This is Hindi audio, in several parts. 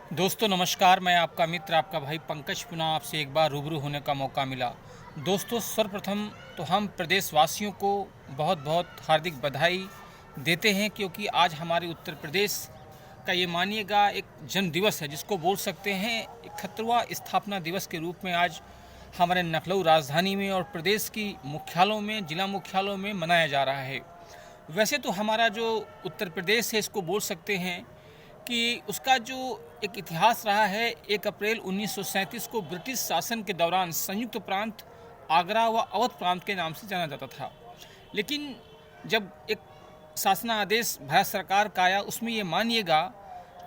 दोस्तों नमस्कार। मैं आपका मित्र आपका भाई पंकज पुनः आपसे एक बार रूबरू होने का मौका मिला। दोस्तों सर्वप्रथम तो हम प्रदेशवासियों को बहुत बहुत हार्दिक बधाई देते हैं, क्योंकि आज हमारे उत्तर प्रदेश का ये मानिएगा एक जन्म दिवस है, जिसको बोल सकते हैं 71वां स्थापना दिवस के रूप में आज हमारे लखनऊ राजधानी में और प्रदेश की मुख्यालयों में, जिला मुख्यालयों में मनाया जा रहा है। वैसे तो हमारा जो उत्तर प्रदेश है इसको बोल सकते हैं कि उसका जो एक इतिहास रहा है। 1 अप्रैल 1937 को ब्रिटिश शासन के दौरान संयुक्त प्रांत आगरा व अवध प्रांत के नाम से जाना जाता था। लेकिन जब एक शासनादेश भारत सरकार का आया, उसमें ये मानिएगा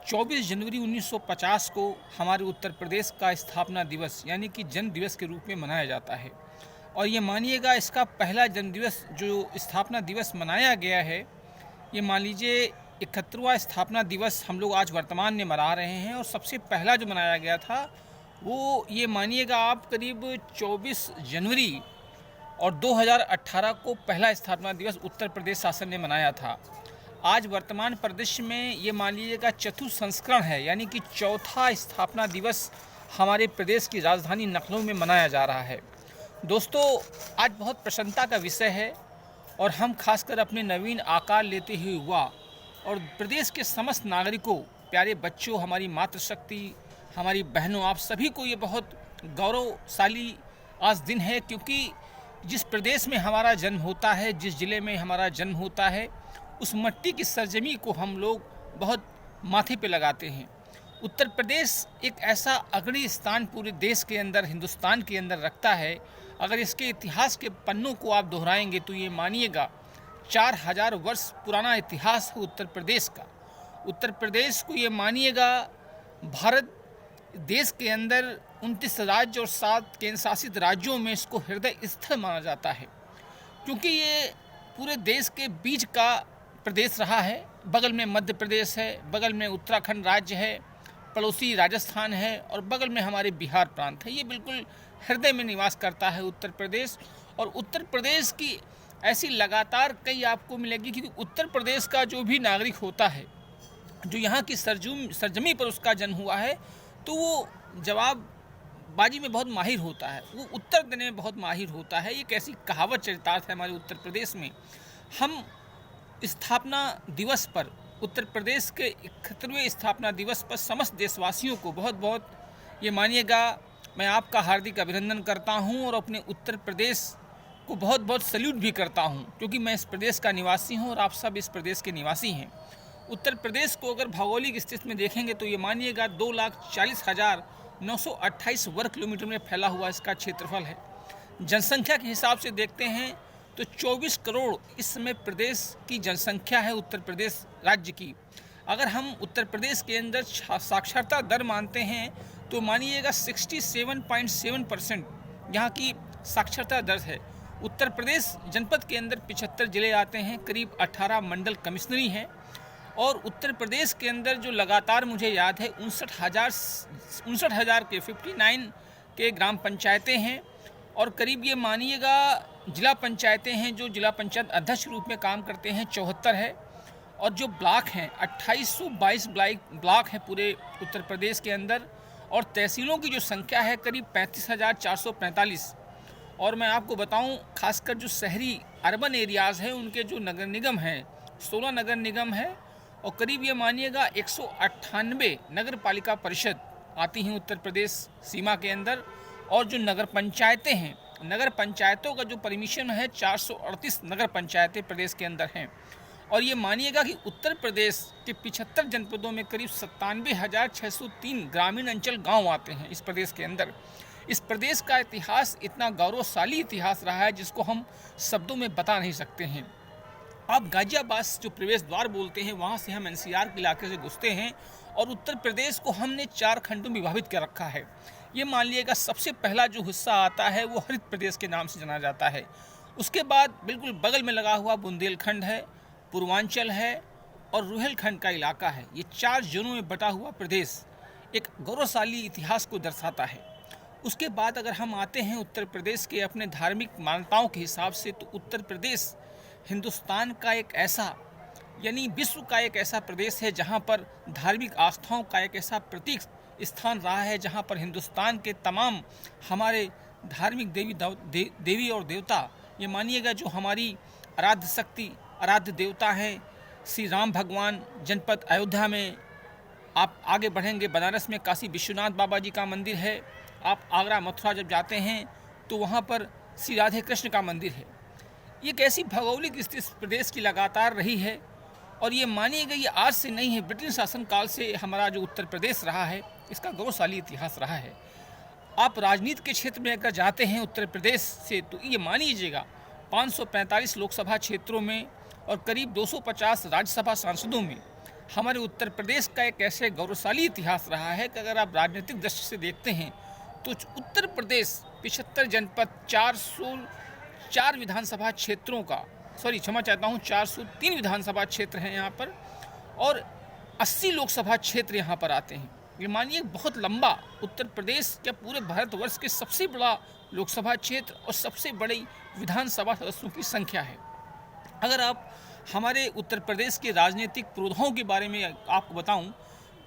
24 जनवरी 1950 को हमारे उत्तर प्रदेश का स्थापना दिवस यानी कि जन्म दिवस के रूप में मनाया जाता है। और ये मानिएगा इसका पहला जन्म दिवस जो स्थापना दिवस मनाया गया है, ये मान लीजिए 71वां स्थापना दिवस हम लोग आज वर्तमान में मना रहे हैं। और सबसे पहला जो मनाया गया था वो ये मानिएगा आप करीब 24 जनवरी और 2018 को पहला स्थापना दिवस उत्तर प्रदेश शासन ने मनाया था। आज वर्तमान परिदृश्य में ये मान लीजिएगा चतुर्थ संस्करण है, यानी कि चौथा स्थापना दिवस हमारे प्रदेश की राजधानी लखनऊ में मनाया जा रहा है। दोस्तों आज बहुत प्रसन्नता का विषय है और हम खासकर अपने नवीन आकार लेते हुए युवा और प्रदेश के समस्त नागरिकों, प्यारे बच्चों, हमारी मातृशक्ति, हमारी बहनों, आप सभी को ये बहुत गौरवशाली आज दिन है, क्योंकि जिस प्रदेश में हमारा जन्म होता है, जिस ज़िले में हमारा जन्म होता है, उस मिट्टी की सरजमी को हम लोग बहुत माथे पे लगाते हैं। उत्तर प्रदेश एक ऐसा अग्रणी स्थान पूरे देश के अंदर, हिंदुस्तान के अंदर रखता है। अगर इसके इतिहास के पन्नों को आप दोहराएंगे तो ये मानिएगा 4000 वर्ष पुराना इतिहास है उत्तर प्रदेश का। उत्तर प्रदेश को ये मानिएगा भारत देश के अंदर 29 राज्य और 7 केंद्र शासित राज्यों में इसको हृदय स्थल माना जाता है, क्योंकि ये पूरे देश के बीच का प्रदेश रहा है। बगल में मध्य प्रदेश है, बगल में उत्तराखंड राज्य है, पड़ोसी राजस्थान है और बगल में हमारे बिहार प्रांत है। ये बिल्कुल हृदय में निवास करता है उत्तर प्रदेश। और उत्तर प्रदेश की ऐसी लगातार कई आपको मिलेगी कि उत्तर प्रदेश का जो भी नागरिक होता है, जो यहाँ की सरजमी पर उसका जन्म हुआ है, तो वो जवाबबाजी में बहुत माहिर होता है, वो उत्तर देने में बहुत माहिर होता है। एक ऐसी कहावत चरितार्थ है हमारे उत्तर प्रदेश में। हम स्थापना दिवस पर, उत्तर प्रदेश के 71वें स्थापना दिवस पर समस्त देशवासियों को बहुत बहुत ये मानिएगा मैं आपका हार्दिक अभिनंदन करता हूँ और अपने उत्तर प्रदेश को बहुत बहुत सल्यूट भी करता हूँ, क्योंकि मैं इस प्रदेश का निवासी हूँ और आप सब इस प्रदेश के निवासी हैं। उत्तर प्रदेश को अगर भौगोलिक स्थिति में देखेंगे तो ये मानिएगा 2,40,928 वर्ग किलोमीटर में फैला हुआ इसका क्षेत्रफल है। जनसंख्या के हिसाब से देखते हैं तो 24 करोड़ इस समय प्रदेश की जनसंख्या है, उत्तर प्रदेश राज्य की। अगर हम उत्तर प्रदेश के अंदर साक्षरता दर मानते हैं तो मानिएगा 67.7% यहाँ की साक्षरता दर है। उत्तर प्रदेश जनपद के अंदर 75 जिले आते हैं, करीब 18 मंडल कमिश्नरी हैं और उत्तर प्रदेश के अंदर जो लगातार मुझे याद है 59,000 के 59 के ग्राम पंचायतें हैं और करीब ये मानिएगा जिला पंचायतें हैं जो जिला पंचायत अध्यक्ष रूप में काम करते हैं 74 है। और जो ब्लॉक हैं 2822 ब्लॉक हैं पूरे उत्तर प्रदेश के अंदर। और तहसीलों की जो संख्या है करीब 35,445। और मैं आपको बताऊं खासकर जो शहरी अर्बन एरियाज़ हैं उनके जो नगर निगम हैं 16 नगर निगम है और करीब ये मानिएगा 198 नगर पालिका परिषद आती हैं उत्तर प्रदेश सीमा के अंदर। और जो नगर पंचायतें हैं, नगर पंचायतों का जो परमिशन है 438 नगर पंचायतें प्रदेश के अंदर हैं। और ये मानिएगा कि उत्तर प्रदेश के 75 जनपदों में करीब 97,603 ग्रामीण अंचल गांव आते हैं इस प्रदेश के अंदर। इस प्रदेश का इतिहास इतना गौरवशाली इतिहास रहा है जिसको हम शब्दों में बता नहीं सकते हैं। आप गाजियाबाद जो प्रवेश द्वार बोलते हैं वहाँ से हम एनसीआर के इलाके से घुसते हैं और उत्तर प्रदेश को हमने 4 खंडों में विभाजित कर रखा है। ये मान लीजिएगा सबसे पहला जो हिस्सा आता है वो हरित प्रदेश के नाम से जाना जाता है। उसके बाद बिल्कुल बगल में लगा हुआ बुंदेलखंड है, पूर्वांचल है और रुहेलखंड का इलाका है। ये 4 जोनों में बटा हुआ प्रदेश एक गौरवशाली इतिहास को दर्शाता है। उसके बाद अगर हम आते हैं उत्तर प्रदेश के अपने धार्मिक मान्यताओं के हिसाब से, तो उत्तर प्रदेश हिंदुस्तान का एक ऐसा यानी विश्व का एक ऐसा प्रदेश है जहाँ पर धार्मिक आस्थाओं का एक ऐसा प्रतीक स्थान रहा है, जहाँ पर हिंदुस्तान के तमाम हमारे धार्मिक देवी और देवता, ये मानिएगा जो हमारी आराध्य शक्ति, आराध्य देवता हैं, श्री राम भगवान। जनपद अयोध्या में आप आगे बढ़ेंगे, बनारस में काशी विश्वनाथ बाबा जी का मंदिर है। आप आगरा मथुरा जब जाते हैं तो वहाँ पर श्री राधे कृष्ण का मंदिर है। ये एक ऐसी भौगोलिक स्थिति इस प्रदेश की लगातार रही है और ये मानिएगा ये आज से नहीं है, ब्रिटिश शासन काल से हमारा जो उत्तर प्रदेश रहा है इसका गौरवशाली इतिहास रहा है। आप राजनीति के क्षेत्र में अगर जाते हैं उत्तर प्रदेश से तो ये मान लीजिएगा 545 लोकसभा क्षेत्रों में और करीब 250 राज्यसभा सांसदों में हमारे उत्तर प्रदेश का एक ऐसे गौरवशाली इतिहास रहा है कि अगर आप राजनीतिक दृष्टि से देखते हैं तो उत्तर प्रदेश 75 जनपद, 404 विधानसभा क्षेत्रों का, क्षमा चाहता हूँ, 403 विधानसभा क्षेत्र हैं यहाँ पर और 80 लोकसभा क्षेत्र यहाँ पर आते हैं। ये मानिए बहुत लंबा उत्तर प्रदेश या पूरे भारतवर्ष के सबसे बड़ा लोकसभा क्षेत्र और सबसे बड़ी विधानसभा सदस्यों की संख्या है। अगर आप हमारे उत्तर प्रदेश के राजनीतिक पुरोधाओं के बारे में आपको बताऊं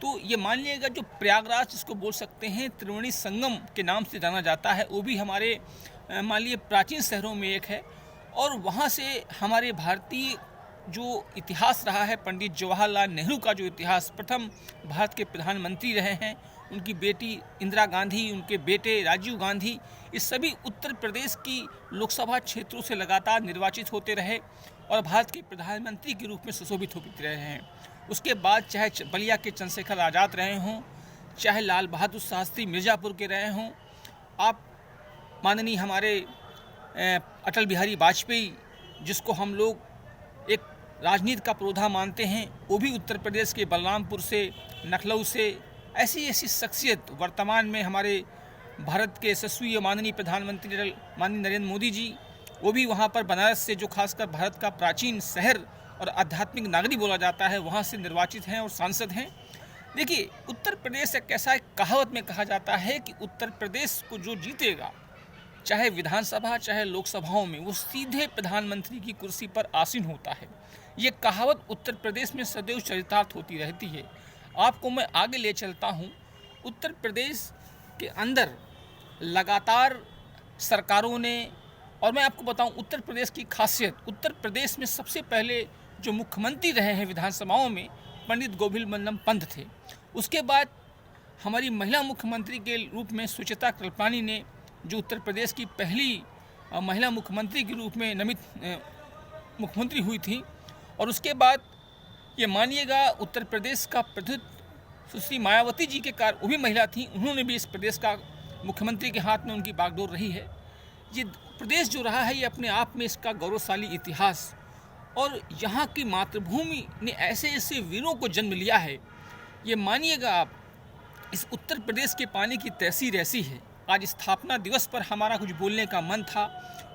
तो ये मान लीजिएगा जो प्रयागराज जिसको बोल सकते हैं त्रिवेणी संगम के नाम से जाना जाता है, वो भी हमारे मान लीजिए प्राचीन शहरों में एक है और वहाँ से हमारे भारतीय जो इतिहास रहा है, पंडित जवाहरलाल नेहरू का जो इतिहास, प्रथम भारत के प्रधानमंत्री रहे हैं, उनकी बेटी इंदिरा गांधी, उनके बेटे राजीव गांधी, ये सभी उत्तर प्रदेश की लोकसभा क्षेत्रों से लगातार निर्वाचित होते रहे और भारत के प्रधानमंत्री के रूप में सुशोभित होते रहे हैं। उसके बाद चाहे बलिया के चंद्रशेखर आज़ाद रहे हों, चाहे लाल बहादुर शास्त्री मिर्ज़ापुर के रहे हों, आप माननीय हमारे अटल बिहारी वाजपेयी जिसको हम लोग एक राजनीति का पुरोधा मानते हैं, वो भी उत्तर प्रदेश के बलरामपुर से, लखनऊ से, ऐसी ऐसी शख्सियत वर्तमान में हमारे भारत के यशस्वी माननीय प्रधानमंत्री माननीय नरेंद्र मोदी जी, वो भी वहाँ पर बनारस से, जो खासकर भारत का प्राचीन शहर और आध्यात्मिक नागरिक बोला जाता है, वहाँ से निर्वाचित हैं और सांसद हैं। देखिए, उत्तर प्रदेश एक ऐसा, एक कहावत में कहा जाता है कि उत्तर प्रदेश को जो जीतेगा, चाहे विधानसभा चाहे लोकसभाओं में, वो सीधे प्रधानमंत्री की कुर्सी पर आसीन होता है। ये कहावत उत्तर प्रदेश में सदैव चरितार्थ होती रहती है। आपको मैं आगे ले चलता हूँ। उत्तर प्रदेश के अंदर लगातार सरकारों ने, और मैं आपको बताऊं उत्तर प्रदेश की खासियत, उत्तर प्रदेश में सबसे पहले जो मुख्यमंत्री रहे हैं विधानसभाओं में पंडित गोविंद बल्लभ पंत थे। उसके बाद हमारी महिला मुख्यमंत्री के रूप में सुचित्रा कृपलानी ने, जो उत्तर प्रदेश की पहली महिला मुख्यमंत्री के रूप में नामित मुख्यमंत्री हुई थी। और उसके बाद ये मानिएगा उत्तर प्रदेश का प्रतिनिधित्व सुश्री मायावती जी के कार्य, वो भी महिला थी, उन्होंने भी इस प्रदेश का मुख्यमंत्री के हाथ में उनकी बागडोर रही है। ये प्रदेश जो रहा है ये अपने आप में इसका गौरवशाली इतिहास, और यहाँ की मातृभूमि ने ऐसे ऐसे वीरों को जन्म लिया है। ये मानिएगा आप, इस उत्तर प्रदेश के पानी की तहसीर ऐसी है। आज स्थापना दिवस पर हमारा कुछ बोलने का मन था,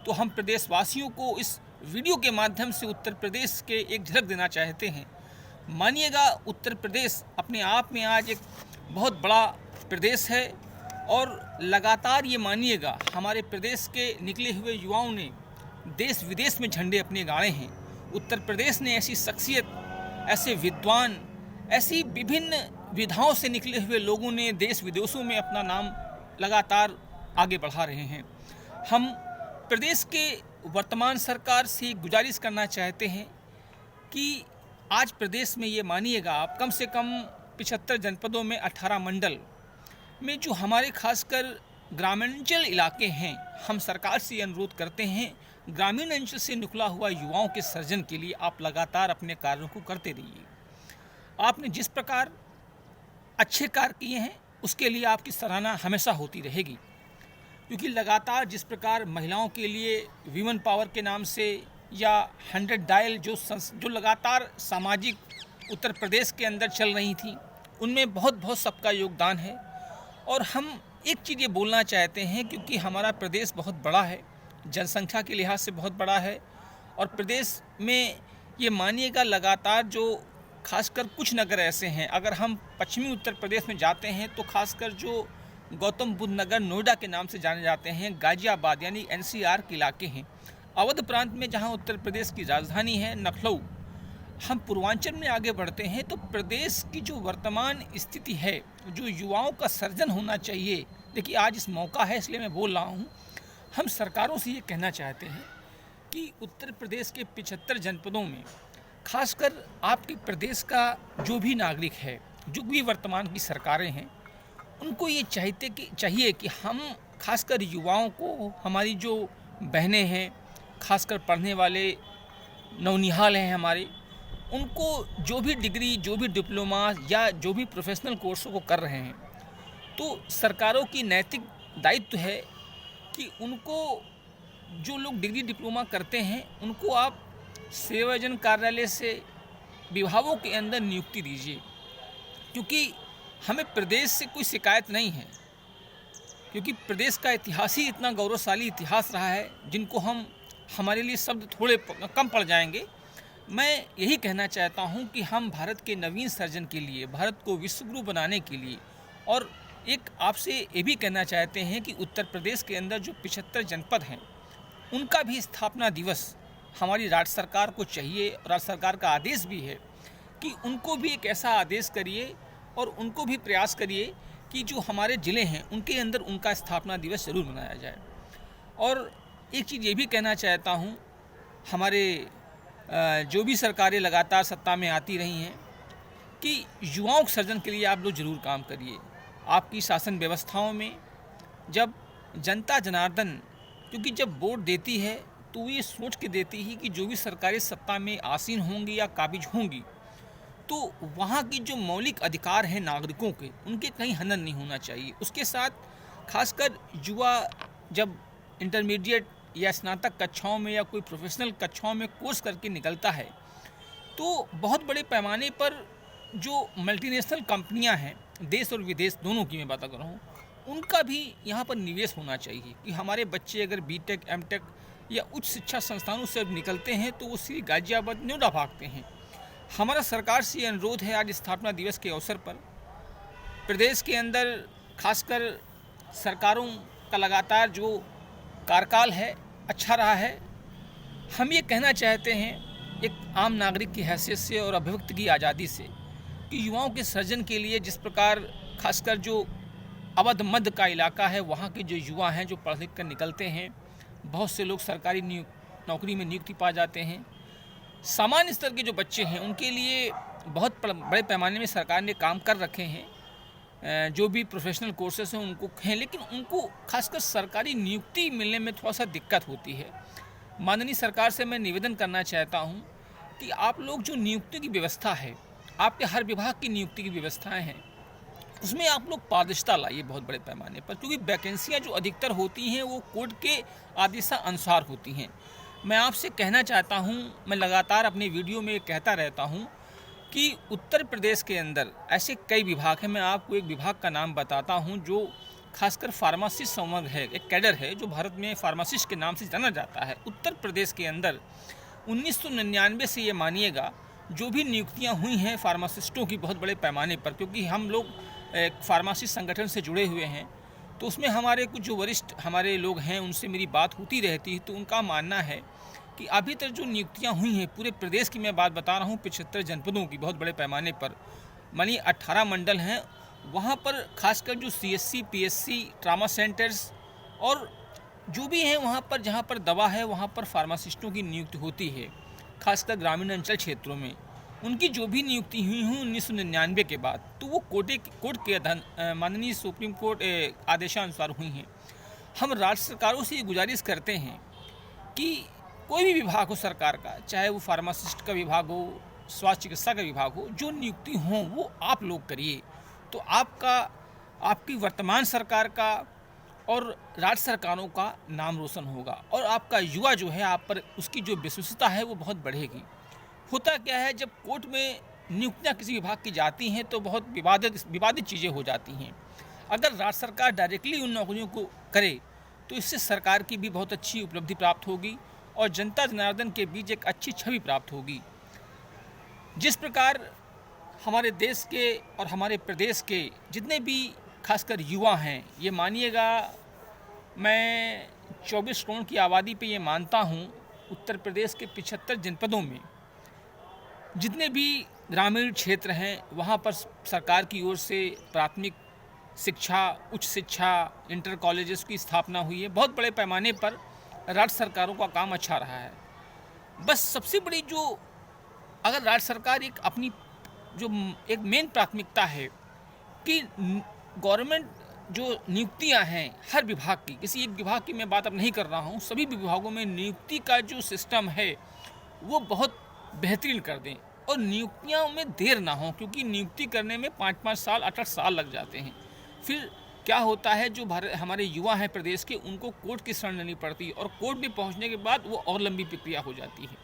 तो हम प्रदेशवासियों को इस वीडियो के माध्यम से उत्तर प्रदेश के एक झलक देना चाहते हैं। मानिएगा उत्तर प्रदेश अपने आप में आज एक बहुत बड़ा प्रदेश है और लगातार ये मानिएगा हमारे प्रदेश के निकले हुए युवाओं ने देश विदेश में झंडे अपने गाड़े हैं। उत्तर प्रदेश ने ऐसी शख्सियत, ऐसे विद्वान, ऐसी विभिन्न विधाओं से निकले हुए लोगों ने देश विदेशों में अपना नाम लगातार आगे बढ़ा रहे हैं। हम प्रदेश के वर्तमान सरकार से गुजारिश करना चाहते हैं कि आज प्रदेश में ये मानिएगा आप, कम से कम 75 जनपदों में 18 मंडल में जो हमारे खासकर ग्रामीणांचल इलाके हैं, हम सरकार से अनुरोध करते हैं ग्रामीण अंचल से निकला हुआ युवाओं के सर्जन के लिए आप लगातार अपने कार्यों को करते रहिए। आपने जिस प्रकार अच्छे कार्य किए हैं उसके लिए आपकी सराहना हमेशा होती रहेगी, क्योंकि लगातार जिस प्रकार महिलाओं के लिए वीमेन पावर के नाम से या 100 डायल जो लगातार सामाजिक उत्तर प्रदेश के अंदर चल रही थी, उनमें बहुत सबका योगदान है। और हम एक चीज़ ये बोलना चाहते हैं, क्योंकि हमारा प्रदेश बहुत बड़ा है, जनसंख्या के लिहाज से बहुत बड़ा है, और प्रदेश में ये मानिएगा लगातार जो खासकर कुछ नगर ऐसे हैं, अगर हम पश्चिमी उत्तर प्रदेश में जाते हैं तो खासकर जो गौतम बुद्ध नगर नोएडा के नाम से जाने जाते हैं, गाजियाबाद यानी NCR के इलाके हैं, अवध प्रांत में जहां उत्तर प्रदेश की राजधानी है लखनऊ, हम पूर्वांचल में आगे बढ़ते हैं तो प्रदेश की जो वर्तमान स्थिति है, जो युवाओं का सर्जन होना चाहिए, देखिए आज इस मौका है इसलिए मैं बोल रहा हूँ, हम सरकारों से ये कहना चाहते हैं कि उत्तर प्रदेश के 75 जनपदों में खासकर आपके प्रदेश का जो भी नागरिक है, जो भी वर्तमान की सरकारें हैं, उनको ये चाहिए कि हम खासकर युवाओं को, हमारी जो बहनें हैं, खासकर पढ़ने वाले नौनिहाल हैं हमारे, उनको जो भी डिग्री, जो भी डिप्लोमा या जो भी प्रोफेशनल कोर्सों को कर रहे हैं, तो सरकारों की नैतिक दायित्व है कि उनको, जो लोग डिग्री डिप्लोमा करते हैं, उनको आप सेवायोजन कार्यालय से विभागों के अंदर नियुक्ति दीजिए, क्योंकि हमें प्रदेश से कोई शिकायत नहीं है, क्योंकि प्रदेश का इतिहास ही इतना गौरवशाली इतिहास रहा है, जिनको हमारे लिए शब्द थोड़े कम पड़ जाएंगे। मैं यही कहना चाहता हूं कि हम भारत के नवीन सर्जन के लिए, भारत को विश्वगुरु बनाने के लिए, और एक आपसे ये भी कहना चाहते हैं कि उत्तर प्रदेश के अंदर जो 75 जनपद हैं, उनका भी स्थापना दिवस हमारी राज्य सरकार को चाहिए, और राज्य सरकार का आदेश भी है कि उनको भी एक ऐसा आदेश करिए और उनको भी प्रयास करिए कि जो हमारे ज़िले हैं उनके अंदर उनका स्थापना दिवस ज़रूर मनाया जाए। और एक चीज़ ये भी कहना चाहता हूँ, हमारे जो भी सरकारें लगातार सत्ता में आती रही हैं, कि युवाओं के सर्जन के लिए आप लोग ज़रूर काम करिए। आपकी शासन व्यवस्थाओं में जब जनता जनार्दन, क्योंकि जब वोट देती है तो ये सोच के देती है कि जो भी सरकारें सत्ता में आसीन होंगी या काबिज होंगी, तो वहाँ की जो मौलिक अधिकार हैं नागरिकों के, उनके कहीं हनन नहीं होना चाहिए। उसके साथ खासकर युवा जब इंटरमीडिएट या स्नातक कक्षाओं में या कोई प्रोफेशनल कक्षाओं में कोर्स करके निकलता है, तो बहुत बड़े पैमाने पर जो मल्टीनेशनल कंपनियां हैं, देश और विदेश दोनों की मैं बात कर रहा हूँ, उनका भी यहाँ पर निवेश होना चाहिए कि हमारे बच्चे अगर बीटेक, एमटेक या उच्च शिक्षा संस्थानों से निकलते हैं तो वो श्री गाजियाबाद नोएडा भागते हैं। हमारा सरकार से अनुरोध है, आज स्थापना दिवस के अवसर पर प्रदेश के अंदर खासकर सरकारों का लगातार जो कार्यकाल है अच्छा रहा है। हम ये कहना चाहते हैं एक आम नागरिक की हैसियत से और अभिव्यक्ति की आज़ादी से कि युवाओं के सृजन के लिए जिस प्रकार खासकर जो अवध मध्य का इलाका है, वहाँ के जो युवा हैं, जो पढ़ लिख कर निकलते हैं, बहुत से लोग सरकारी नौकरी में नियुक्ति पा जाते हैं। सामान्य स्तर के जो बच्चे हैं उनके लिए बहुत बड़े पैमाने में सरकार ने काम कर रखे हैं, जो भी प्रोफेशनल कोर्सेस हैं उनको हैं, लेकिन उनको खासकर सरकारी नियुक्ति मिलने में थोड़ा सा दिक्कत होती है। माननीय सरकार से मैं निवेदन करना चाहता हूं कि आप लोग जो नियुक्ति की व्यवस्था है, आपके हर विभाग की नियुक्ति की व्यवस्थाएं हैं, उसमें आप लोग पारदर्शिता लाइए बहुत बड़े पैमाने पर, क्योंकि वैकेंसियाँ जो अधिकतर होती हैं वो कोर्ट के आदेशानुसार होती हैं। मैं आपसे कहना चाहता हूं, मैं लगातार अपने वीडियो में कहता रहता हूं कि उत्तर प्रदेश के अंदर ऐसे कई विभाग हैं। मैं आपको एक विभाग का नाम बताता हूं जो खासकर फार्मासिस्ट संवर्ग है, एक कैडर है जो भारत में फार्मासिस्ट के नाम से जाना जाता है। उत्तर प्रदेश के अंदर 1999 से ये मानिएगा जो भी नियुक्तियां हुई हैं फार्मासिस्टों की बहुत बड़े पैमाने पर, क्योंकि हम लोग एक फार्मासिस्ट संगठन से जुड़े हुए हैं, तो उसमें हमारे कुछ जो वरिष्ठ हमारे लोग हैं उनसे मेरी बात होती रहती है, तो उनका मानना है कि अभी तक जो नियुक्तियां हुई हैं पूरे प्रदेश की मैं बात बता रहा हूं, 75 जनपदों की बहुत बड़े पैमाने पर, मानिए 18 मंडल हैं, वहां पर खासकर जो CSC, PSC, ट्रामा सेंटर्स और जो भी हैं वहां पर जहां पर दवा है वहां पर फार्मासिस्टों की नियुक्ति होती है। खासकर ग्रामीण अंचल क्षेत्रों में उनकी जो भी नियुक्ति हुई हूँ 1999 के बाद, तो वो कोर्ट के माननीय सुप्रीम कोर्ट आदेशानुसार हुई हैं। हम राज्य सरकारों से ये गुजारिश करते हैं कि कोई भी विभाग हो सरकार का, चाहे वो फार्मासिस्ट का विभाग हो, स्वास्थ्य चिकित्सा का विभाग हो, जो नियुक्ति हो वो आप लोग करिए, तो आपकी वर्तमान सरकार का और राज्य सरकारों का नाम रोशन होगा, और आपका युवा जो है आप पर उसकी जो विश्वसनीयता है वो बहुत बढ़ेगी। होता क्या है, जब कोर्ट में नियुक्तियां किसी विभाग की जाती हैं तो बहुत विवादित चीज़ें हो जाती हैं। अगर राज्य सरकार डायरेक्टली उन नौकरियों को करे तो इससे सरकार की भी बहुत अच्छी उपलब्धि प्राप्त होगी और जनता जनार्दन के बीच एक अच्छी छवि प्राप्त होगी। जिस प्रकार हमारे देश के और हमारे प्रदेश के जितने भी खासकर युवा हैं, ये मानिएगा मैं 24 करोड़ की आबादी पे ये मानता हूँ, उत्तर प्रदेश के 75 जनपदों में जितने भी ग्रामीण क्षेत्र हैं वहाँ पर सरकार की ओर से प्राथमिक शिक्षा, उच्च शिक्षा, इंटर कॉलेजेस की स्थापना हुई है। बहुत बड़े पैमाने पर राज्य सरकारों का काम अच्छा रहा है। बस सबसे बड़ी जो अगर राज्य सरकार एक अपनी जो एक मेन प्राथमिकता है कि गवर्नमेंट जो नियुक्तियां हैं हर विभाग की, किसी एक विभाग की मैं बात अब नहीं कर रहा हूँ, सभी विभागों में नियुक्ति का जो सिस्टम है वो बहुत बेहतरीन कर दें और नियुक्तियों में देर ना हो, क्योंकि नियुक्ति करने में 5-5 साल 8-8 साल लग जाते हैं। फिर क्या होता है, जो हमारे युवा हैं प्रदेश के, उनको कोर्ट की शरण लेनी पड़ती है और कोर्ट में पहुंचने के बाद वो और लंबी प्रक्रिया हो जाती है।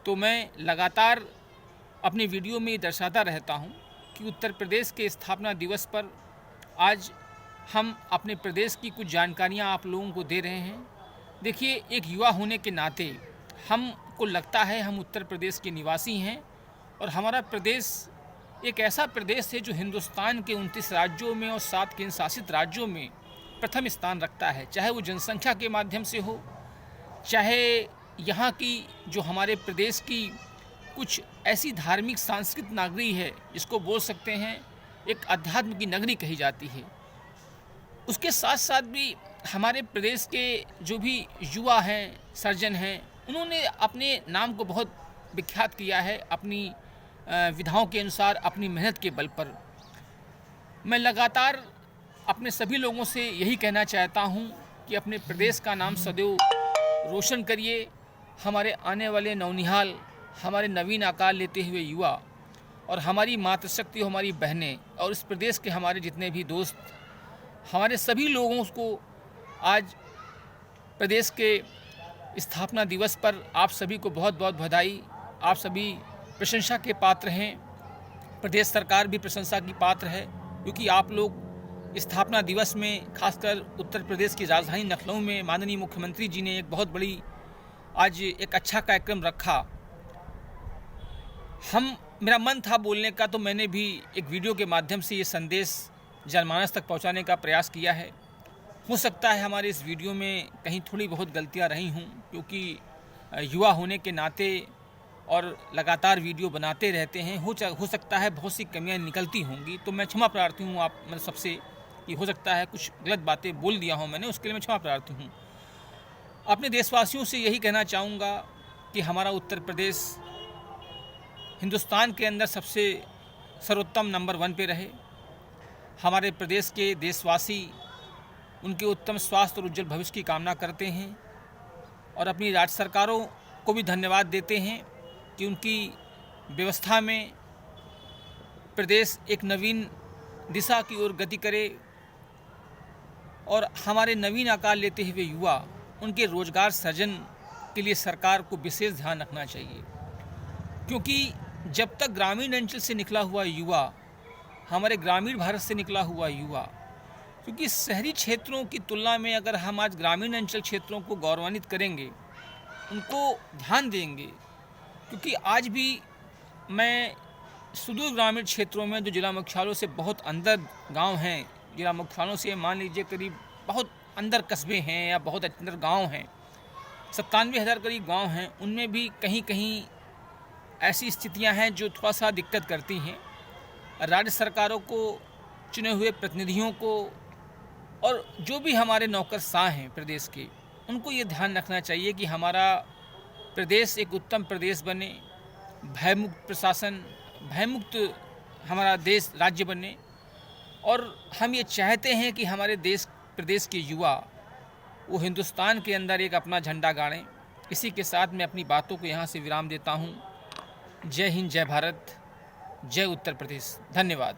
तो मैं लगातार अपने वीडियो में ये दर्शाता रहता हूं कि उत्तर प्रदेश के स्थापना दिवस पर आज हम अपने प्रदेश की कुछ जानकारियां आप लोगों को दे रहे हैं। देखिए, एक युवा होने के नाते हमको लगता है हम उत्तर प्रदेश के निवासी हैं और हमारा प्रदेश एक ऐसा प्रदेश है जो हिंदुस्तान के 29 राज्यों में और 7 केंद्र शासित राज्यों में प्रथम स्थान रखता है, चाहे वो जनसंख्या के माध्यम से हो, चाहे यहाँ की जो हमारे प्रदेश की कुछ ऐसी धार्मिक सांस्कृतिक नगरी है जिसको बोल सकते हैं एक अध्यात्म की नगरी कही जाती है। उसके साथ साथ भी हमारे प्रदेश के जो भी युवा हैं, सर्जन हैं, उन्होंने अपने नाम को बहुत विख्यात किया है अपनी विधाओं के अनुसार, अपनी मेहनत के बल पर। मैं लगातार अपने सभी लोगों से यही कहना चाहता हूँ कि अपने प्रदेश का नाम सदैव रोशन करिए। हमारे आने वाले नौनिहाल, हमारे नवीन आकार लेते हुए युवा और हमारी मातृशक्ति, हमारी बहनें और इस प्रदेश के हमारे जितने भी दोस्त, हमारे सभी लोगों को आज प्रदेश के स्थापना दिवस पर आप सभी को बहुत बहुत बधाई। आप सभी प्रशंसा के पात्र हैं, प्रदेश सरकार भी प्रशंसा की पात्र है, क्योंकि आप लोग स्थापना दिवस में खासकर उत्तर प्रदेश की राजधानी लखनऊ में माननीय मुख्यमंत्री जी ने एक बहुत बड़ी आज एक अच्छा कार्यक्रम रखा। मेरा मन था बोलने का, तो मैंने भी एक वीडियो के माध्यम से ये संदेश जनमानस तक पहुंचाने का प्रयास किया है। हो सकता है हमारे इस वीडियो में कहीं थोड़ी बहुत गलतियां रही हों, क्योंकि युवा होने के नाते और लगातार वीडियो बनाते रहते हैं, हो सकता है बहुत सी कमियां निकलती होंगी, तो मैं क्षमा प्रार्थी हूं आप सबसे कि हो सकता है कुछ गलत बातें बोल दिया हूं मैंने, उसके लिए मैं क्षमा प्रार्थी हूं। अपने देशवासियों से यही कहना चाहूँगा कि हमारा उत्तर प्रदेश हिंदुस्तान के अंदर सबसे सर्वोत्तम नंबर 1 पे रहे। हमारे प्रदेश के देशवासी उनके उत्तम स्वास्थ्य और उज्जवल भविष्य की कामना करते हैं और अपनी राज्य सरकारों को भी धन्यवाद देते हैं कि उनकी व्यवस्था में प्रदेश एक नवीन दिशा की ओर गति करे और हमारे नवीन आकार लेते हुए युवा, उनके रोजगार सृजन के लिए सरकार को विशेष ध्यान रखना चाहिए, क्योंकि जब तक ग्रामीण अंचल से निकला हुआ युवा, हमारे ग्रामीण भारत से निकला हुआ युवा, क्योंकि शहरी क्षेत्रों की तुलना में अगर हम आज ग्रामीण अंचल क्षेत्रों को गौरवान्वित करेंगे, उनको ध्यान देंगे, क्योंकि आज भी मैं सुदूर ग्रामीण क्षेत्रों में जो जिला मुख्यालयों से बहुत अंदर गांव हैं, जिला मुख्यालयों से मान लीजिए करीब बहुत अंदर कस्बे हैं या बहुत अंदर गांव हैं, 97,000 करीब गांव हैं, उनमें भी कहीं कहीं ऐसी स्थितियां हैं जो थोड़ा सा दिक्कत करती हैं। राज्य सरकारों को, चुने हुए प्रतिनिधियों को और जो भी हमारे नौकरशाह हैं प्रदेश के, उनको ये ध्यान रखना चाहिए कि हमारा प्रदेश एक उत्तम प्रदेश बने, भयमुक्त प्रशासन, भयमुक्त हमारा देश राज्य बने। और हम ये चाहते हैं कि हमारे प्रदेश के युवा वो हिंदुस्तान के अंदर एक अपना झंडा गाड़ें। इसी के साथ मैं अपनी बातों को यहाँ से विराम देता हूँ। जय हिंद, जय भारत, जय उत्तर प्रदेश। धन्यवाद।